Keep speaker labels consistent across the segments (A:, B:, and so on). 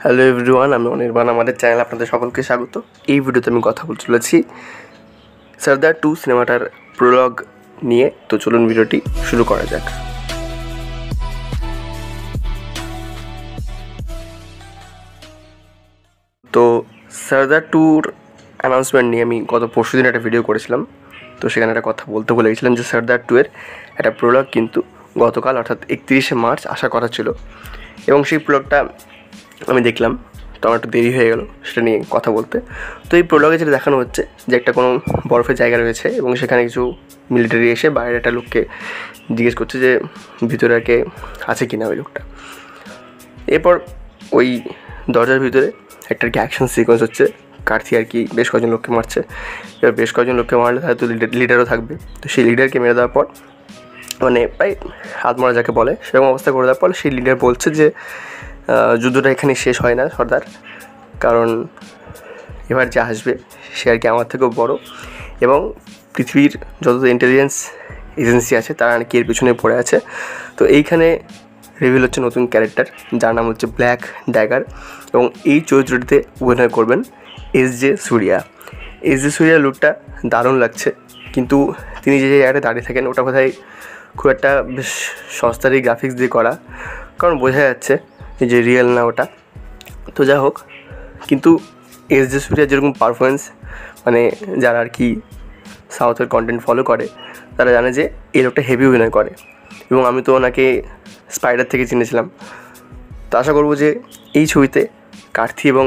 A: Hello everyone, আমি অনির্বাণ। আমাদের চ্যানেলে আপনাদের সকলকে স্বাগত। এই ভিডিওতে আমি কথা বলতে চলেছি সর্দার 2 সিনেমাটার প্রোলগ নিয়ে। তো চলুন ভিডিওটি শুরু করা যাক। তো সর্দার 2-র অ্যানাউন্সমেন্ট নিয়ে আমি গত পরশুদিন একটা ভিডিও করেছিলাম। তো সেখানে একটা কথা বলতে বলে গেছিলাম যে সর্দার 2-এর একটা প্রোলগ কিন্তু গতকাল অর্থাৎ 31শে মার্চ আসা কথা ছিল, এবং সেই প্রোলগটা আমি দেখলাম। তো আমার একটু দেরি হয়ে গেল সেটা নিয়ে কথা বলতে। তো এই প্রোলগে যেটা দেখানো হচ্ছে যে একটা কোনো বরফের জায়গা রয়েছে এবং সেখানে কিছু মিলিটারি এসে বাইরের একটা লোককে জিজ্ঞেস করছে যে ভিতরে আর কে আছে কিনা ওই লোকটা। এরপর ওই দরজার ভিতরে একটা আর কি অ্যাকশন সিকোয়েন্স হচ্ছে। কার্থি আর কি বেশ কয়েকজন লোককে মারছে। এবার বেশ কয়েকজন লোককে মারলে হয়তো লিডারও থাকবে। তো সেই লিডারকে মেরে দেওয়ার পর মানে প্রায় হাত মারা যাকে বলে সেরকম অবস্থা করে দেওয়ার পর সেই লিডার বলছে যে যুদ্ধটা এখানে শেষ হয় না সর্দার, কারণ এবার যে আসবে সে আর কি আমার থেকেও বড়, এবং পৃথিবীর যত ইন্টেলিজেন্স এজেন্সি আছে তারা নাকি এর পিছনে পড়ে আছে। তো এইখানে রিভিল হচ্ছে নতুন ক্যারেক্টার যার নাম হচ্ছে ব্ল্যাক ড্যাগার, এবং এই চরিত্রটিতে অভিনয় করবেন এস.জে. সূর্যা। এস.জে. সূর্যার লুকটা দারুণ লাগছে, কিন্তু তিনি যে জায়গাটা দাঁড়িয়ে থাকেন ওটা কোথায় খুব একটা বেশ সস্তারই গ্রাফিক্স দিয়ে করা, কারণ বোঝা যাচ্ছে যে রিয়েল না ওটা। তো যা হোক, কিন্তু এস.জে. সূর্যার যেরকম পারফরমেন্স, মানে যারা আর কি সাউথের কন্টেন্ট ফলো করে তারা জানে যে এই লোকটা হেভি অভিনয় করে, এবং আমি তো ওনাকে স্পাইডার থেকে চিনেছিলাম। তো আশা করবো যে এই ছবিতে কার্থি এবং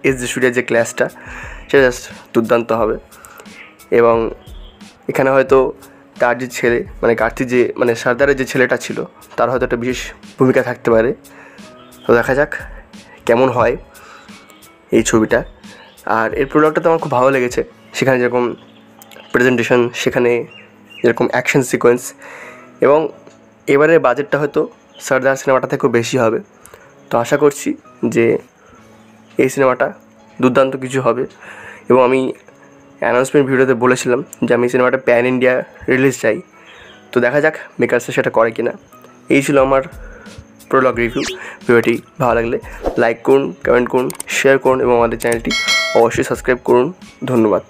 A: এস.জে. সূর্যার যে ক্লাসটা সেটা জাস্ট দুর্দান্ত হবে। এবং এখানে হয়তো তার যে ছেলে, মানে কার্থির যে মানে সর্দারের যে ছেলেটা ছিল তার হয়তো একটা বিশেষ ভূমিকা থাকতে পারে। তো দেখা যাক কেমন হয় এই ছবিটা। আর এর প্রোডাক্টটা তো আমার খুব ভালো লেগেছে, সেখানে যেরকম প্রেজেন্টেশন, সেখানে যেরকম অ্যাকশন সিকোয়েন্স, এবং এবারের বাজেটটা হয়তো সর্দার সিনেমাটা থেকেও বেশি হবে। তো আশা করছি যে এই সিনেমাটা দুর্দান্ত কিছু হবে। এবং আমি অ্যানাউন্সমেন্ট ভিডিওতে বলেছিলাম যে আমি সিনেমাটা প্যান ইন্ডিয়া রিলিজ চাই। তো দেখা যাক মেকার্সে সেটা করে কিনা। এই ছিল আমার প্রোলগ রিভিউ। ভিডিওটি ভালো লাগলে লাইক করুন, কমেন্ট করুন, শেয়ার করুন এবং আমাদের চ্যানেলটি অবশ্যই সাবস্ক্রাইব করুন। ধন্যবাদ।